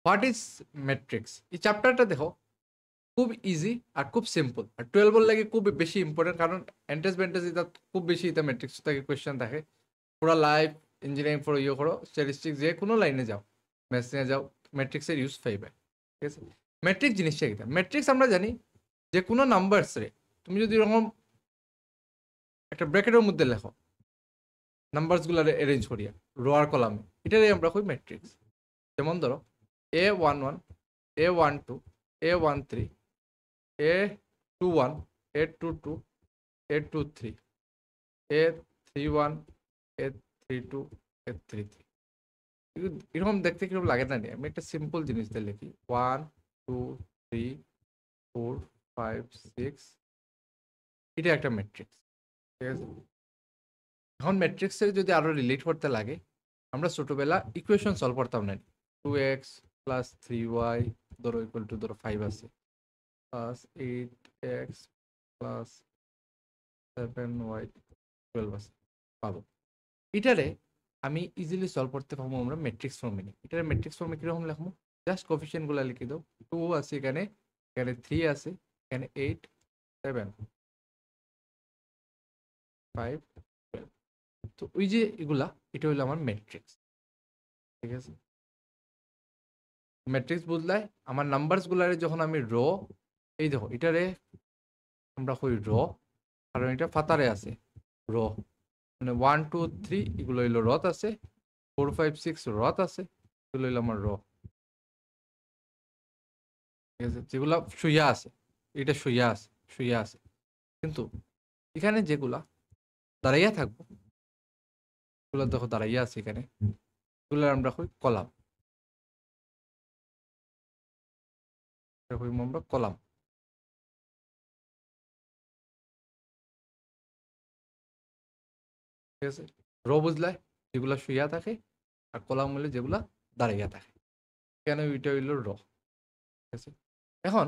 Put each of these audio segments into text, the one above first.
What is matrix? এই চ্যাপ্টারটা দেখো খুব ইজি আর খুব সিম্পল, আর 12 লাগে খুব বেশি ইম্পর্টেন্ট, কারণ এন্ট্রেন্স বেন্ট্রেন্স এটা খুব বেশি এটা ম্যাট্রিক্স থেকে কোয়েশ্চেন থাকে। পুরো লাইফ ইঞ্জিনিয়ারিং ফর ইয়ে করো, স্ট্যাটিস্টিক্স যে কোনো লাইনে যাও, ম্যাথস নিয়ে যাও, ম্যাট্রিক্সের ইউজ পাইবে। ঠিক আছে, ম্যাট্রিক্স জিনিসটা কি? ম্যাট্রিক্স আমরা জানি যে কোনো নাম্বারস রে তুমি যদি এরকম একটা ব্র্যাকেটের মধ্যে লেখো, নাম্বারসগুলো অ্যারেঞ্জ করিয়া রো আর কলামে, এটারই আমরা কই ম্যাট্রিক্স। যেমন ধরো A11, A12, A13, A21, A22, A23, A31, A32, A33। এরকম দেখতে কিরকম লাগে না? আমি একটা সিম্পল জিনিস দিয়ে লিখি 1 2 3 4 5 6, এটা একটা ম্যাট্রিক্স। ঠিক আছে, এখন ম্যাট্রিক্সের যদি আরো রিলেট করতে লাগে, আমরা ছোটবেলা ইকুয়েশন সলভ করতাম না? 2x প্লাস 3y ধরো ইকুয়াল টু ধরো 5 আছে, প্লাস 8x প্লাস 7y 12 আছে, পাবো। এটারে আমি ইজিলি সলভ করতে পারবো আমরা ম্যাট্রিক্স ফর্মে নিয়ে। এটারে ম্যাট্রিক্স ফর্মে কিরকম লিখবো? জাস্ট কোফিশিয়েন্ট গুলা লিখে দাও। 2 আছে এখানে, এখানে 3 আছে, এখানে 8 7 5 12। তো ওই যে এগুলা, এটা হলো আমার ম্যাট্রিক্স। ঠিক আছে, ম্যাট্রিক্স বুঝলাই আমার নাম্বারস গুলারে যখন আমি র, এই দেখো এটারে আমরা কই র, কারণ এটা ফাতারে আছে র, মানে 1 2 3 এগুলো হইলো রথ আছে, 4 5 6 রথ আছে, এগুলো হইলো আমার র। ঠিক আছে, যেগুলা শুইয়া আছে, এটা শুইয়া আছে, শুইয়া আছে। কিন্তু এখানে যেগুলা দাঁড়াইয়া থাকবো, এগুলো দেখো দাঁড়াইয়া আছে এখানে, এগুলো আমরা কই কলাম। আমরা কলাম। ঠিক আছে, র বুঝলাই যেগুলা শুইয়া থাকে, আর কলাম হলে যেগুলা দাঁড়াইয়া থাকে। কেন ওইটা হইল র। ঠিক আছে, এখন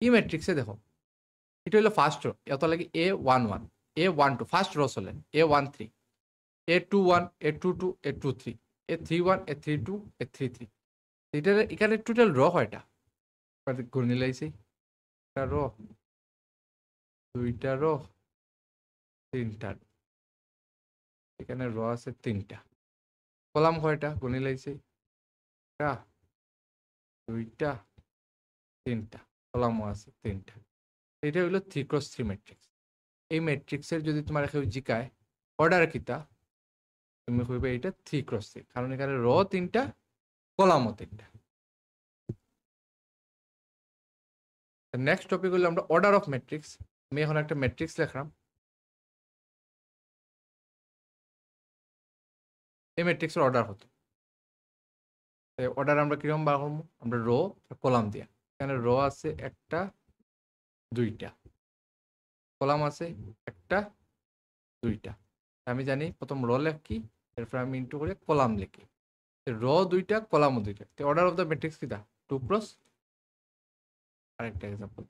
ই ম্যাট্রিক্সে দেখো এটা হইলো ফার্স্ট রো, এত লাগে A11, A12 ফার্স্ট রো চলে, A13, A21, A22, A23, A31, A32, A33। এটা এখানে টোটাল র কয়টা গুণি লাইছি? একটা রো, দুইটা রো, তিনটা। এখানে র আছে তিনটা। কলাম কয়টা গুণি লাইছি? একটা, দুইটা, তিনটা। কলামও আছে তিনটা। এটা হইলো 3x3 ম্যাট্রিক্স। এই ম্যাট্রিক্সের যদি তোমার কেউ জিকায় অর্ডার কিতা, তুমি কইবে এটা 3x3, কারণ এখানে র তিনটা, কলামও তিনটা। নেক্সট টপিক হলো আমরা অর্ডার অফ ম্যাট্রিক্স। আমি এখন একটা ম্যাট্রিক্স লিখলাম, এই ম্যাট্রিক্সের অর্ডার হতো। অর্ডার আমরা কিরকম বার করবো? আমরা রো কলাম দিয়া, এখানে রো আছে একটা, দুইটা, কলাম আছে একটা, দুইটা। আমি জানি প্রথম র লেখি, এরপর আমি ইন্টু করে কলাম লিখি। র দুইটা, কলামও দুইটা, অর্ডার অফ দ্য ম্যাট্রিক্স কিটা 2x। আরেকটা এক্সাম্পল,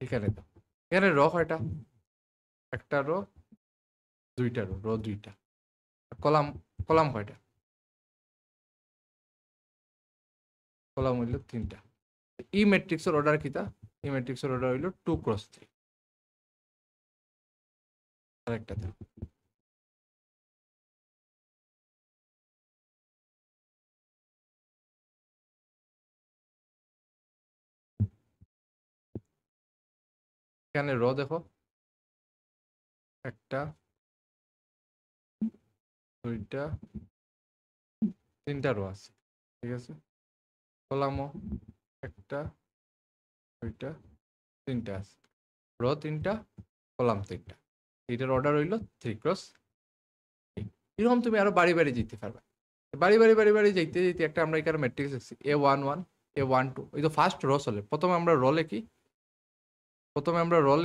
এখানে তো এখানে র কয়টা? একটা রো, দুইটা রো, র দুইটা। কলাম, কলাম কয়টা? কলাম হইল তিনটা। ই ম্যাট্রিক্সের অর্ডার কিটা? ই ম্যাট্রিক্সের অর্ডার হইল 2x3। আরেকটা দাও, এখানে র দেখো একটা, দুইটা, তিনটা রো আছে। ঠিক আছে, কলামও একটা, দুইটা, তিনটা আছে, র তিনটা, কলাম তিনটা। এটার অর্ডার হইল 3x। এরকম তুমি আরো বাড়ি বাড়ি যেতে পারবে। বাড়ি বাড়ি বাড়ি বাড়ি যেতে যেতে একটা আমরা এখানে ম্যাট্রিক্স দেখছি A11, A12, এই তো ফার্স্ট র চলে। প্রথমে আমরা র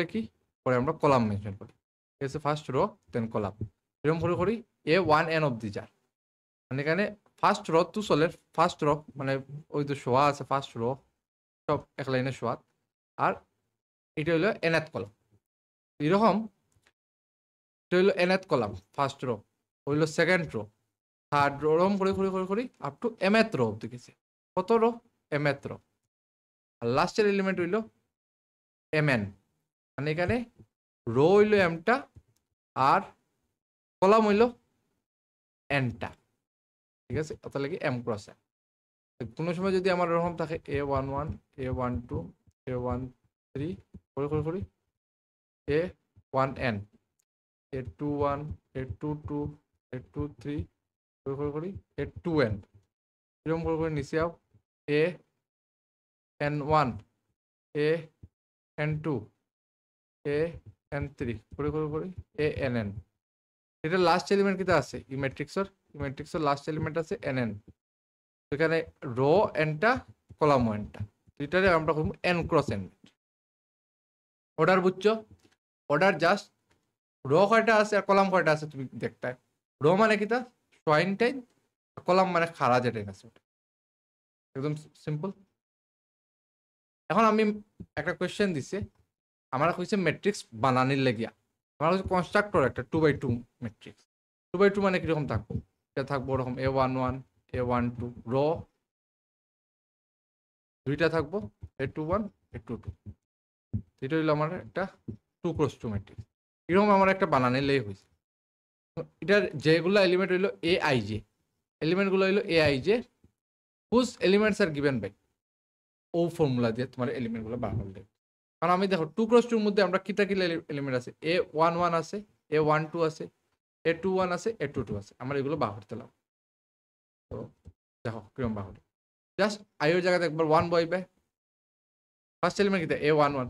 লিখি, পরে আমরা কলাম মেনশন করি। ঠিক আছে, ফার্স্ট রো দেন কলাম, এরকম করে করি A1n অব্দি যার, মানে এখানে ফার্স্ট র টু চলে ফার্স্ট র মানে ওই তো শোয়া আছে ফার্স্ট র সব এক লাইনে শোয়া আর এটা হইলো এনাথ কলাম এরকম এটা হইলো এনাথ কলাম ফার্স্ট রো হইলো সেকেন্ড রো থার্ড রো ওরকম করে আপ টু এমএথ রো অব্দি গেছে কত রো এমএথ রো আর লাস্টের এলিমেন্ট হইলো এমএন মানে এখানে রো হইলো এমটা আর কলাম হইলো এনটা ঠিক আছে তাহলে কি এম ক্রস এন কোনো সময় যদি আমার এরকম থাকে A11 A12 A13 করি A1N A21 A22 A23 করি A2N এরকম করে নিচে আও AN1 AN2 AN3 করি ANN এটা লাস্ট এলিমেন্ট কিটা আছে ই ম্যাট্রিক্সের লাস্ট এলিমেন্ট আছে NN এখানে রো এনটা কলাম এনটা দুইটারে আমরা করব এন ক্রস এন অর্ডার বুঝছো অর্ডার জাস্ট রো কয়টা আছে আর কলাম কয়টা আছে তুমি দেখতে রো মানে কিটা সোয়াইন টাইম কলাম মানে খাড়া যেটা আছে একদম সিম্পল এখন আমি একটা কোয়েশ্চেন দিছি আমার কইছে ম্যাট্রিক্স বানানির লাগিয়া আমার কাছে কনস্ট্রাক্টর একটা 2x2 ম্যাট্রিক্স 2x2 মানে কিরকম থাকবো এটা থাকবো ওরকম A11 A12 রো দুইটা থাকবো A21 A22 এটা হইলো আমার একটা 2x2 ম্যাট্রিক্স এরকম আমার একটা বানানিলেই হয়েছে এটার যেগুলো এলিমেন্ট হইলো AIJ এলিমেন্টগুলো হইলো AIJ হুজ এলিমেন্টস আর গিভেন বাই ও ফর্মুলা দিয়ে তোমার এলিমেন্টগুলো বানানো দেবে কারণ আমি দেখো 2x2 মধ্যে আমরা কিটা এলিমেন্ট আছে A11 আছে A12 আছে A21 আছে A22 আছে আমরা এগুলো বার করতে লাগবে তো দেখো কিরকম বার করতে জাস্ট আইয়ের জায়গাতে একবার 1 বইবে ফার্স্ট এলিমেন্ট কিটা A11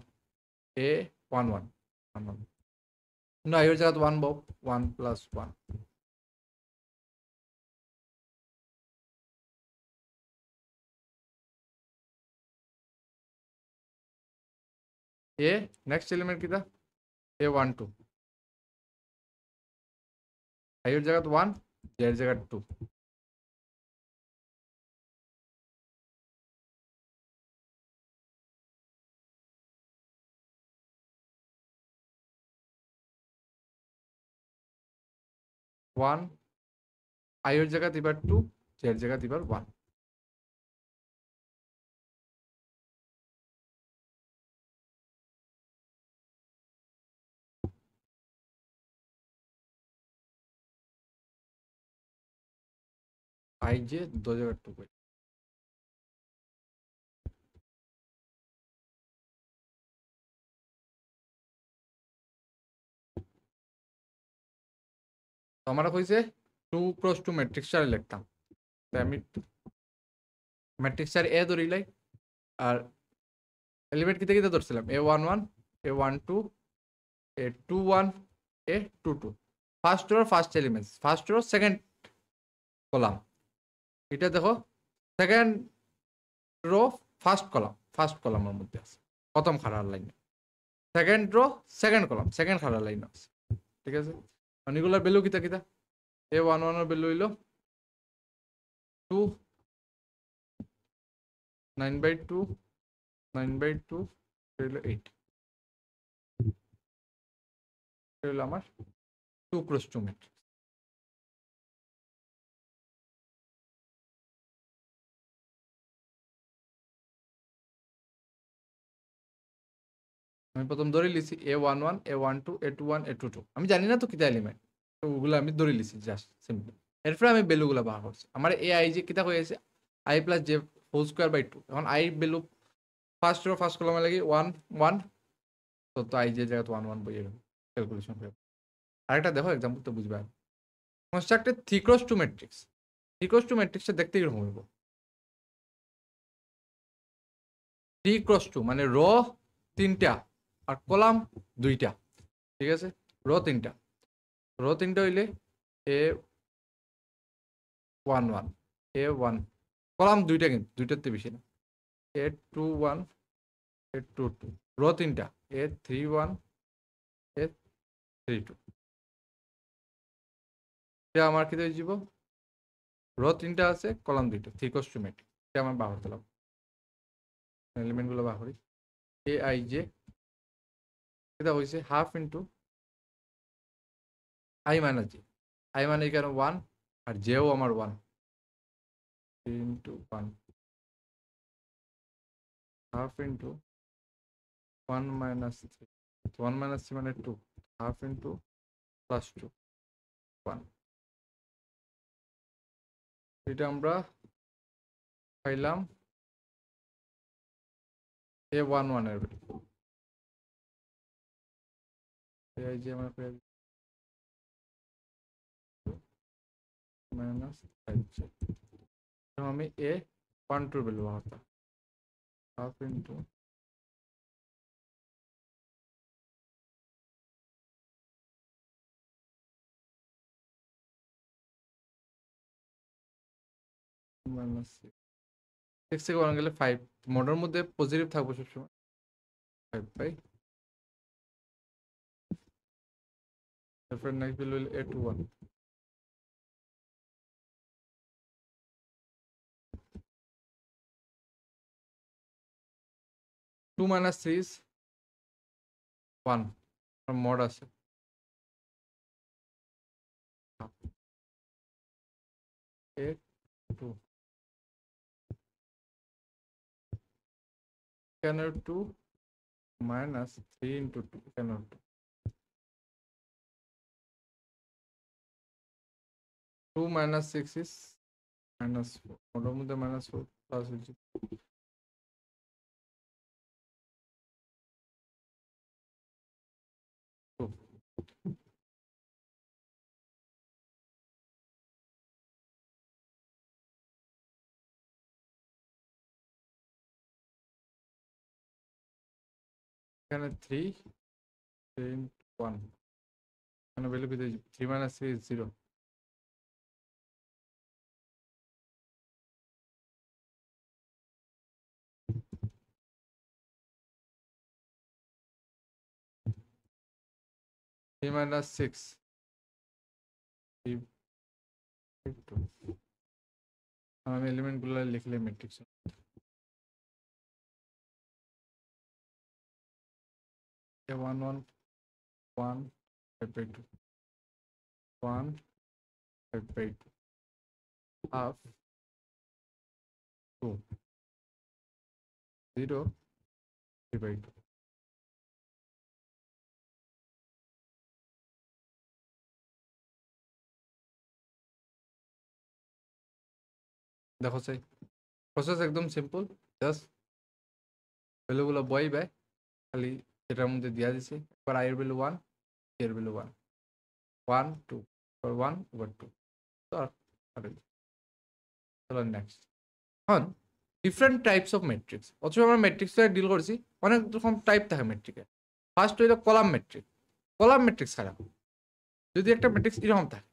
A11 no আইয়ের জায়গাতে 1 বউ 1 + 1 A next element কিটা A12 আইয়ের জায়গাতে 1 জের জায়গাতে 2 1 আইয়ের জায়গাতে এবার 2 জের জায়গাতে এবার 1 আই জে 2 জায়গাতে 2 তো আমরা কইছে 2x2 ম্যাট্রিক্স চারে লিখতাম তাই আমি ম্যাট্রিক্স চার এ ধরিলাই আর এলিমেন্ট কিতে কিতে ধরছিলাম A11 A12 A21 A22 first row first elements first row second column এটা দেখো সেকেন্ড রো ফার্স্ট কলামের মধ্যে আছে প্রথম খাড়ার লাইনে second row second column second খাড়ার লাইন আছে ঠিক আছে এগুলোর ভ্যালু কিতা কিতা A11 এর ভ্যালু হইলো 2 9/2 9/2 হইলো 8 হইলো আমার 2x2 ম্যাট্রিক্স আমি প্রথম ধরে লিছি A11 A12 A21 A22 আমি জানি না তো কিতা এলিমেন্ট তো ওগুলো আমি ধরে লিছি জাস্ট সিম্পল এরপরে আমি ভ্যালুগুলো বার করছি আমার AI যে কিতা হয়েছে I + J whole square by 2 এখন I value first row first কলামে লাগি 1 1 তো I যে জায়গা 1 1 বইয়ে ক্যালকুলেশন করে আরেকটা দেখো एग्जांपल তো বুঝবা কনস্ট্রাক্টেড 3x2 ম্যাট্রিক্স 3x2 ম্যাট্রিক্সটা দেখতে কিরকম হবে 3x2 মানে রো 3টা আর কলাম 2টা ঠিক আছে রো 3টা হইলে A11 A1 কলাম 2টা কিন্তু 2টাতে বেশি না A21 A22 রো 3টা A31 A32 এটা আমার কি হয়ে যাব রো 3টা আছে, কলাম 2টা, থ্রিকোস্টোমেট্রিক। এটা আমরা ব্যবহার করলাম, এলিমেন্টগুলো ব্যবহার করি। এ আই জে এটা হয়েছে half into I minus J. I মানে এখানে 1 আর জেও আমার 1, 3 into 1 half into 1 minus 3, 1 minus 3 মানে 2, হাফ ইন্টু প্লাস 2 1। এটা আমরা পাইলাম A11 এর ভ্যালু। এই যে আমরা পেয়ে মাইনাস 5 আমি A12 ভ্যালু হতাম হাফ ইন্টু মাইনাস 6 থেকে 1 গেলে 5, মোডের মধ্যে পজিটিভ থাকবো সবসময়, 5 বাই। তারপর নেক্সট ভ্যালু হলো A21, 2 minus 3 is 1, মোড আছে A2, এখানে 2 minus 3 into 2, এখানে 2 minus 6 is minus 4, মোডের মধ্যে minus 4 প্লাস হচ্ছে 2, এখানে 3 into 1, এখানে ভ্যালু পেতে 3 minus 3 is 0, three minus 6 3, 2। আমি এলিমেন্টগুলো লিখলে matrix A11 1 5 by 2, 1 5 by 2, half 2, 0 3 by 2। দেখো চাই প্রসেস একদম সিম্পল, জাস্ট ভ্যালুগুলো বইবে, খালি এটার মধ্যে দেওয়া দিছে। এবার আই এর ভ্যালু 1, এর ভ্যালু 1, 1 2 1 ওভার 2। চলো নেক্সট। এখন ডিফারেন্ট টাইপস অফ ম্যাট্রিক্স, অথচ আমরা ম্যাট্রিক্সে ডিল করছি, অনেক রকম টাইপ থাকে ম্যাট্রিকের। ফার্স্ট হইলো কলাম ম্যাট্রিক। কলাম ম্যাট্রিক্স খারাপ, যদি একটা ম্যাট্রিক্স এরকম থাকে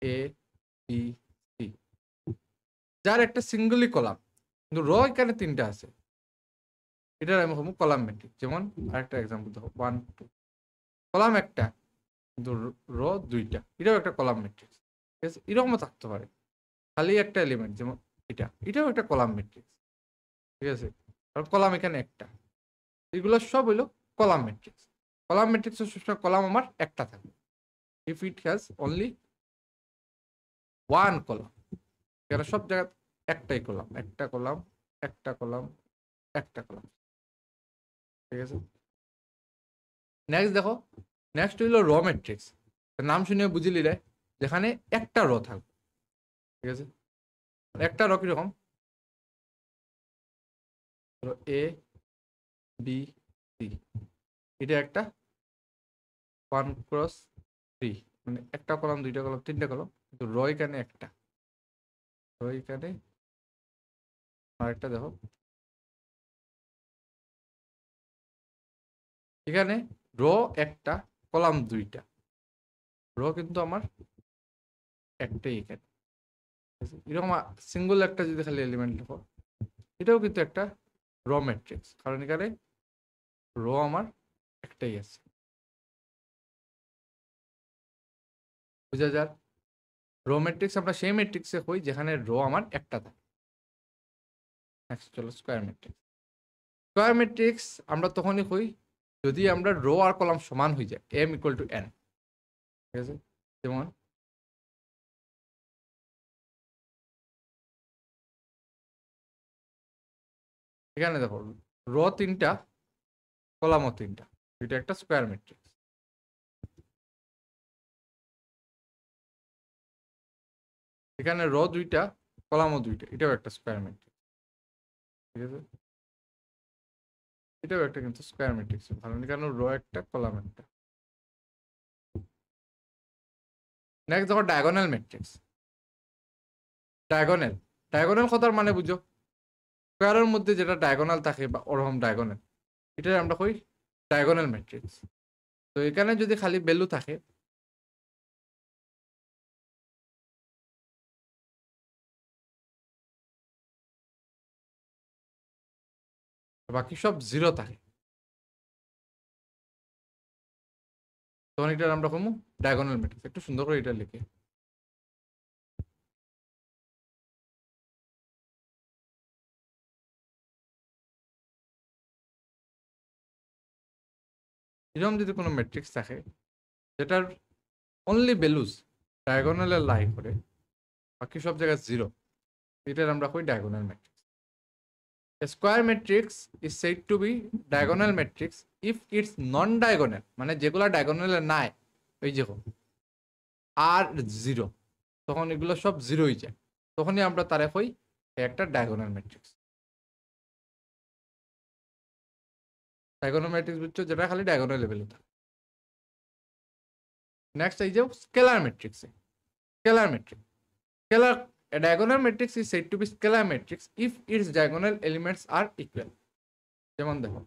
এ বি সি, যার একটা সিঙ্গলি কলাম কিন্তু র এখানে 3টা আছে, এটার আমি হবো কলাম ম্যাট্রিক্স। যেমন আরেকটা এক্সাম্পল দেখো 1 2, কলাম একটা কিন্তু র 2টা, এটাও একটা কলাম ম্যাট্রিক্স। ঠিক আছে, এরকমও থাকতে পারে খালি একটা এলিমেন্ট, যেমন এটাও একটা কলাম ম্যাট্রিক্স। ঠিক আছে, আর কলাম এখানে একটা, এগুলো সব হইলো কলাম ম্যাট্রিক্স। কলাম ম্যাট্রিক্স সবসময় কলাম আমার একটা থাকে, if it has only one column. এখানে সব জায়গায় একটাই কলাম, একটা কলাম, একটা কলাম, একটা কলাম। ঠিক আছে, নেক্সট দেখো, নেক্সট হইলো র ম্যাট্রিক্স। নাম শুনে বুঝলি রে, যেখানে একটা র থাকবে। ঠিক আছে, একটা র কিরকম, এ বি সি, এটা একটা 1 ক্রস 3, মানে একটা কলাম, 2টা কলাম, 3টা কলাম, কিন্তু র এখানে একটা, র এখানে আরেকটা দেখো, এখানে র একটা, কলাম 2টা, র কিন্তু আমার একটাই এখানে। এরকম সিঙ্গল একটা যদি খালি এলিমেন্ট দেখো, এটাও কিন্তু একটা র ম্যাট্রিক্স, কারণ এখানে র আমার একটাই আছে। বুঝা যাক, রো ম্যাট্রিক্স আমরা সেই ম্যাট্রিক্সে কই যেখানে রো আমার একটা থাকে। নেক্সট চলো স্কোয়ার ম্যাট্রিক্স। স্কোয়ার ম্যাট্রিক্স আমরা তখনই কই যদি আমরা রো আর কলাম সমান হয়ে যায়, m ইকুয়াল টু n। ঠিক আছে, যেমন এখানে দেখো রো 3টা কলামও 3টা, এটা একটা স্কোয়ার ম্যাট্রিক্স। এখানে রো 2টা কলামও 2টা, এটাও একটা স্কোয়ার ম্যাট্রিক্স। ঠিক আছে, এটাও একটা কিন্তু স্কোয়ার ম্যাট্রিক্স, ভালো কারণ রো একটা কলাম একটা। নেক্সট দেখো ডায়াগোনাল ম্যাট্রিক্স। ডায়াগোনাল ডায়াগোনাল কথার মানে বুঝো স্কোয়ারের মধ্যে যেটা ডায়াগোনাল থাকে বা ওরকম ডায়াগোনাল, এটা আমরা কই ডায়াগোনাল ম্যাট্রিক্স। তো এখানে যদি খালি ভ্যালু থাকে, বাকি সব জিরো থাকে, তখন এটা আমরা কমু ডায়াগোনাল ম্যাট্রিক্স। একটু সুন্দর করে এটা লিখে, এরকম যদি কোনো ম্যাট্রিক্স থাকে যেটার অনলি ভ্যালুজ ডায়াগোনালে লাই করে, বাকি সব জায়গায় জিরো, এটার আমরা কই diagonal matrix. A square matrix is said to be diagonal matrix if it's non-diagonal, মানে যেগুলা ডায়াগোনালে নাই, ওই দেখো আর জিরো, তখন এগুলো সব জিরো হয়ে যায়, তখনই আমরা তারে কই একটা ডায়াগোনাল ম্যাট্রিক্স। ডায়াগোনাল ম্যাট্রিক্স বুঝছো, যেটা খালি ডায়াগোনাল লেভেলে থাকে। নেক্সট এই যে স্কেলার ম্যাট্রিক্সে, scalar matrix, scalar a diagonal matrix is said to be scalar matrix if its diagonal elements are equal। যেমন দেখো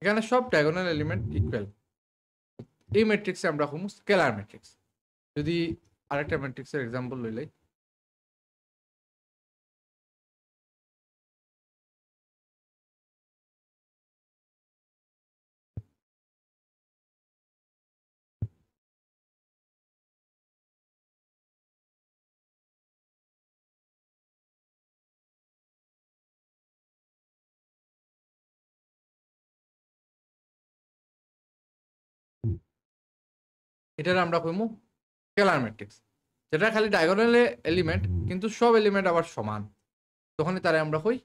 এখানে সব ডায়াগোনাল এলিমেন্ট ইকুয়াল, এই ম্যাট্রিক্সে আমরা কমু স্কেলার ম্যাট্রিক্স। যদি আরেকটা ম্যাট্রিক্সের এক্সাম্পল লইলাই, এটার আমরা কমু স্কেলার ম্যাট্রিক্স, যেটা খালি ডায়াগোনাল এলিমেন্ট কিন্তু সব এলিমেন্ট আবার সমান, তখনই তারে আমরা কই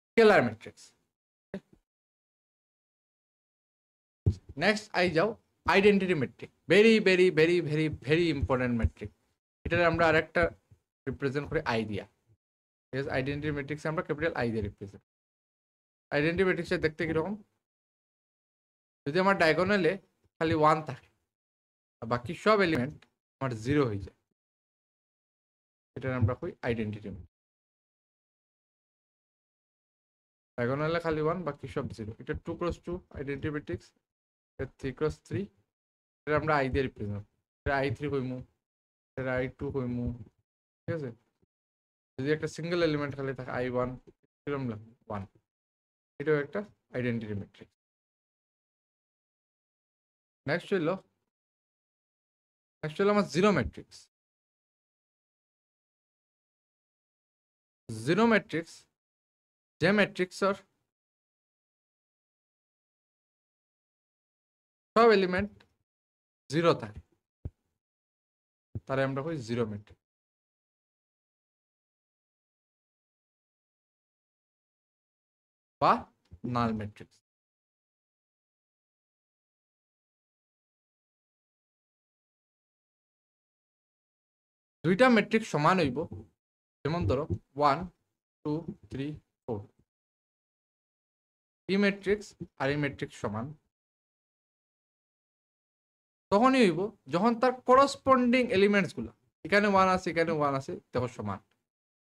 স্কেলার ম্যাট্রিক্স। নেক্সট আই যাও identity metric, very very very very very important metric. এটার আমরা আরেকটা রিপ্রেজেন্ট করি আই দিয়া। ঠিক আছে, আইডেন্টিটি মেট্রিক্সে আমরা ক্যাপিটাল আই দিয়ে রিপ্রেজেন্ট। আইডেন্টিটি মেট্রিক্সে দেখতে কিরকম, যদি আমার ডায়াগোনালে খালি 1 থাকে আর বাকি সব এলিমেন্ট আমার জিরো হয়ে যায়, এটার আমরা কই আইডেন্টিটি। ডায়াগোনালে খালি 1 বাকি সব জিরো, এটা 2x2 আইডেন্টিটি মেট্রিক্স। এটা 3x3, এটা আমরা আই দিয়ে রিপ্রেজেন্ট, এটা I3 কইমু, এটা I2 কইমু। ঠিক আছে, যদি একটা সিঙ্গেল এলিমেন্ট খালি থাকে I1, কিরকম লাগবে 1, এটাও একটা আইডেন্টিটি মেট্রিক্স। নেক্সট হইলো আমার জিরো ম্যাট্রিক্স। জিরো ম্যাট্রিক্স যে ম্যাট্রিক্সর সব এলিমেন্ট জিরো থাকে, তারে আমরা কই জিরো ম্যাট্রিক্স বা নাল ম্যাট্রিক্স। দুইটা ম্যাট্রিক্স সমান হইব, যেমন ধরো 1 2 3 4, এই ম্যাট্রিক্স আর এই ম্যাট্রিক্স সমান, তখনই হইব যখন তার করসপন্ডিং এলিমেন্টস গুলো, এখানে 1 আছে এখানে 1 আছে দেখো সমান,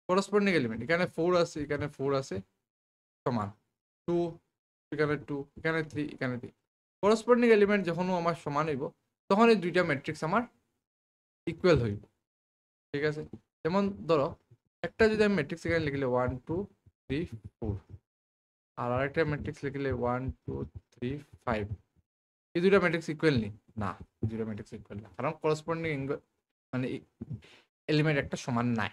করসপন্ডিং এলিমেন্ট এখানে 4 আছে এখানে 4 আছে সমান, 2 এখানে 2 এখানে 3 এখানে 3, করসপন্ডিং এলিমেন্ট যখন আমার সমান হইব তখন এই দুইটা ম্যাট্রিক্স আমার ইকুয়াল হইব। ঠিক আছে, যেমন ধরো একটা যদি আমি ম্যাট্রিক্স এখানে লিখলে 1 2 3 4, আর আরেকটা ম্যাট্রিক্স লিখলে 1 2 3 5 এই দুইটা ম্যাট্রিক্স ইকুয়াল নেই না, এই দুইটা ম্যাট্রিক্স ইকুয়াল না, কারণ করসপন্ডিং মানে এলিমেন্ট একটা সমান নাই,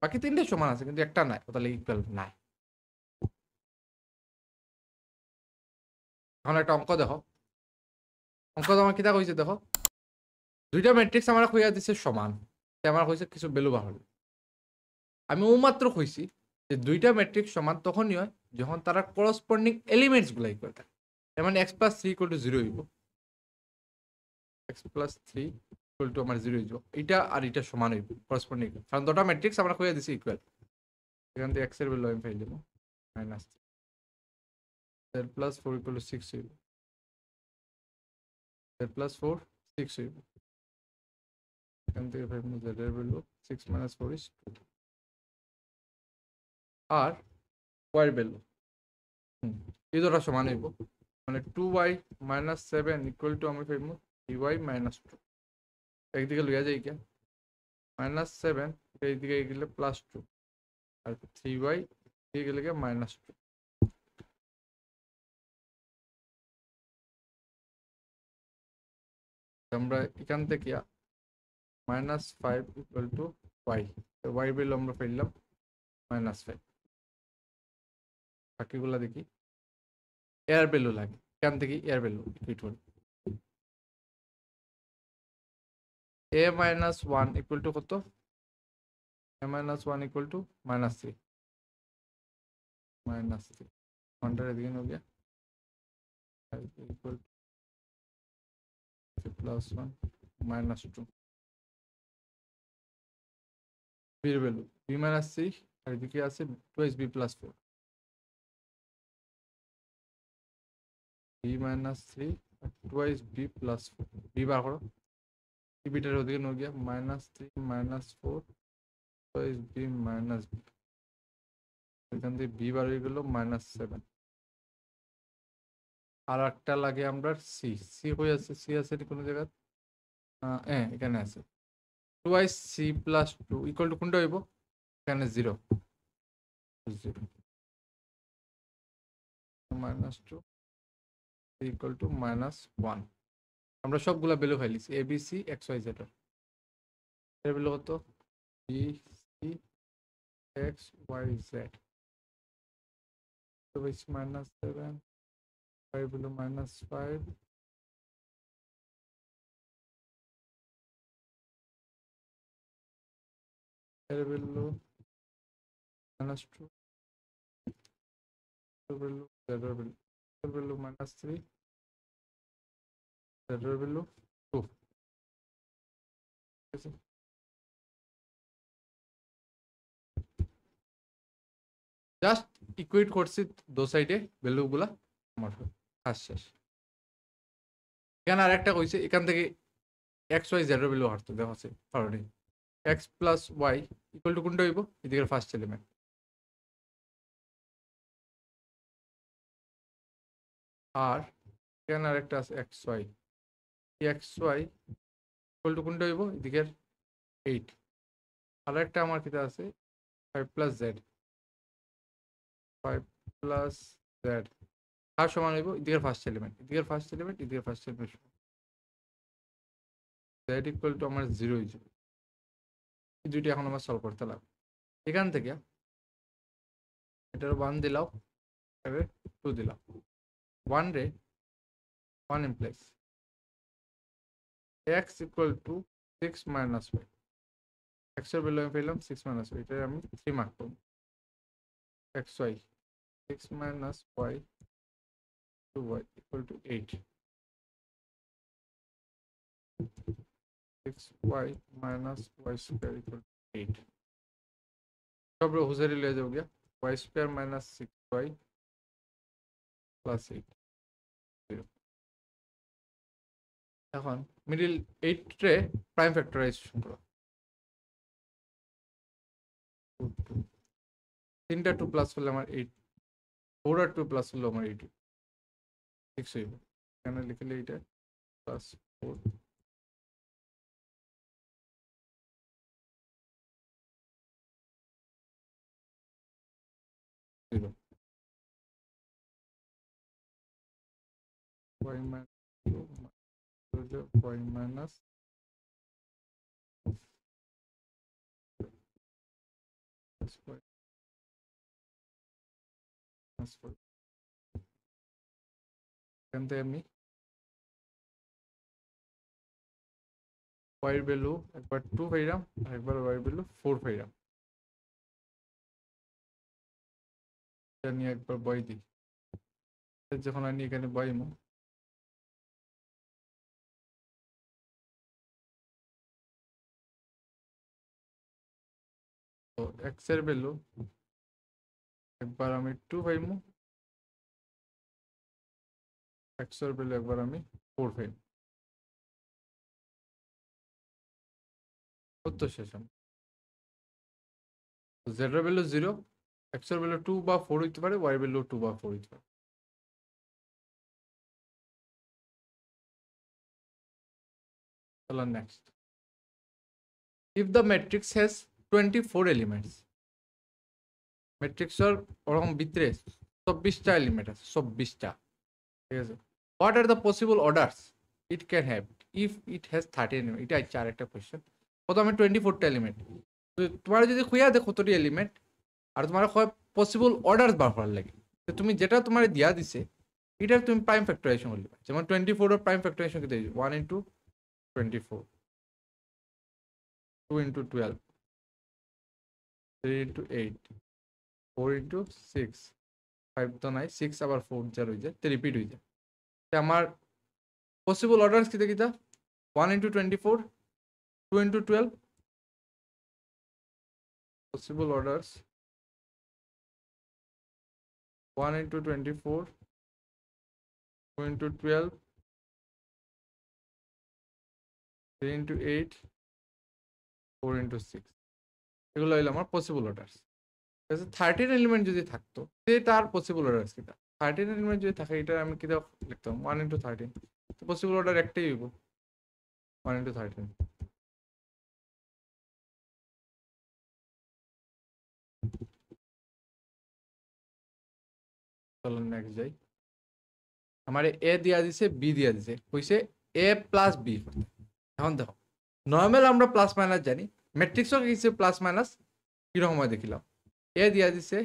বাকি তিনটে সমান আছে কিন্তু একটা নাই, তাহলে ইকুয়াল নাই। এখন একটা অঙ্ক দেখো, অঙ্ক আমার কিতা কইছে দেখো, দুইটা ম্যাট্রিক্স আমার কইয়া দিছে সমান, আমার কইছে কিছু ভ্যালু বার হলো। আমি ও মাত্র কইছি যে দুইটা ম্যাট্রিক্স সমান তখনই হয় যখন তারা করসপন্ডিং এলিমেন্টস গুলো ইকুয়াল থাকে। তার মানে x + 3 = 0 হইব, x + 3 = আমার 0 হইব, এটা আর এটা সমান হইব করসপন্ডিং, কারণ দুটো ম্যাট্রিক্স আমরা কইয়া দিছি ইকুয়াল। এখান থেকে x এর ভ্যালু আমি পাই দেব -3 z + 4 = 6 হইব, z + 4 6 হইব, এখান থেকে পাইব z এর ভ্যালু 6 - 4 is 2, আর y এর ভ্যালু এই দুটো সমান হইব, মানে 2y - 7 = আমি পাইব 3y - 2, একদিকে লইয়া যাই কে -7 এইদিকে গেলে +2 আর 3y দিয়ে গেলে -2। আমরা এখান থেকে -5 = y, y ভ্যালু আমরা পেলাম -5। বাকিগুলা দেখি, এর ভ্যালু লাগে, এখান থেকে এর ভ্যালু ইকুইট করি, a - 1 = কত, a - 1 = -3, -3 ঘন্টার এদিকে নিয়ে গিয়া = +1 -2 b এর ভ্যালু b - 3, আর এদিকে আছে 2b + 4, b - 3 আর 2b + 4, b বার করো, বিটার ওদিকে নিয়ে গিয়া -3 - 4 2b - b, এখান থেকে b বার হয়ে গেল -7। আর একটা লাগে আমরা সি, সি হয়ে আছে, সি আছে কোনো জায়গায়, হ্যাঁ এখানে আছে 2c + 2 = কোনটা হইব, এখানে 0 0 -2 = -1। আমরা সবগুলা ভ্যালু ফাইলিছি a b c x y z এর ভ্যালু কত, b c x y z, তো হইছে -7, y ভ্যালু -5, এর ভ্যালু -2, এর ভ্যালু z এর ভ্যালু, এর ভ্যালু -3, z এর ভ্যালু 2, ঠিক আছে। জাস্ট ইকুয়েট করছি দো সাইডে ভ্যালুগুলা, আমার কাজ শেষ। এখানে আরেকটা কইছে, এখান থেকে এক্স ওয়াই জেড এর ভ্যালু হারতে দেওয়া আছে অলরেডি, x + y = কোনটা হইব, এদিকের ফার্স্ট এলিমেন্ট, আর এখানে আরেকটা আছে x y, x y = কোনটা হইব, এদিকের 8, আর একটা আমার কিটা আছে 5 + z, 5 + z আর সমান হইব এদিকের ফার্স্ট এলিমেন্ট, এদিকের ফার্স্ট এলিমেন্ট, এদিকের ফার্স্ট এলিমেন্ট, z = আমার 0 হয়ে যাবে। এই দুইটা এখন আমার সলভ করতে লাগবে। এখান থেকে এটার 1 দিলাম, এবার 2 দিলাম, 1 রে 1 ইমপ্লাইজ x = 6 - 5, x এর ভ্যালু আমি পেলাম 6 - 5, এটা আমি 3 মার্ক করব, x y 6 - y to y = 8, 6y - y² = 8, সব হুজারি লিয়ে যাও গিয়া y² - 6y + 8 0। এখন মিডল 8 রে প্রাইম ফ্যাক্টরাইজেশন করো, 3টা 2 প্লাস হলে আমার 8, 4 আর 2 প্লাস হলো আমার 8, 6 হইব, এখানে লিখলে এটা +4 0। y minus y minus y minus 4 এখান থেকে আমি y এর ভ্যালু একবার 2 পাইলাম আর একবার y এর ভ্যালু 4 পাইলাম এটা নিয়ে একবার y দিই যখন আমি এখানে বইমু তো x এর ভ্যালু একবার আমি 2 পাইমু x এর ভ্যালু একবার আমি 4 পাইমু কত শেষ z এর ভ্যালু 0 x এর ভ্যালু 2 বা 4 হইতে পারে y এর ভ্যালু 2 বা 4 হইতে পারে চলো next if the matrix has 24 elements ম্যাট্রিক্সের ওরকম ভিতরে 24টা এলিমেন্ট আছে 24টা ঠিক আছে what are the possible orders it can have if it has 30 element এটা হচ্ছে আরেকটা কোয়েশ্চেন প্রথমে 24টা এলিমেন্ট তোমার যদি খুঁয়া দেখো কতটি এলিমেন্ট আর তোমার হয় পসিবল অর্ডারস বার করার লাগে তো তুমি যেটা তোমার দিয়া দিছে এটার তুমি প্রাইম ফ্যাক্টরাইজেশন করলে যেমন 24 এর প্রাইম ফ্যাক্টরাইজেশন কি দিই 1 into 24 2 into 12 3 into 8 4 into 6 5 তো নাই 6 আবার 4 যার হয়ে যায় তো রিপিট হয়ে যায় আমার পসিবল অর্ডারস কিতা কিতা 1 into 24 2 into 12 possible orders 1 into 24 2 into 12 3 into 8 4 into 6 এগুলো হইলো আমার পসিবল অর্ডারস ঠিক আছে 13 এলিমেন্ট যদি থাকতো তার পসিবল অর্ডারস কিতা 13 এলিমেন্ট যদি থাকে এটা আমি কিতা লিখতাম 1 into 13 তো পসিবল অর্ডার একটাই হইব 1 into 13 চলো নেক্সট যাই আমার এ দিয়া দিছে বি দিয়া দিছে কইছে এ প্লাস বি এখন দেখো নর্মাল আমরা প্লাস মাইনাস জানি ম্যাট্রিক্সও কিছু প্লাস মাইনাস কিরকম হয় দেখিলাম এ দিয়া দিছে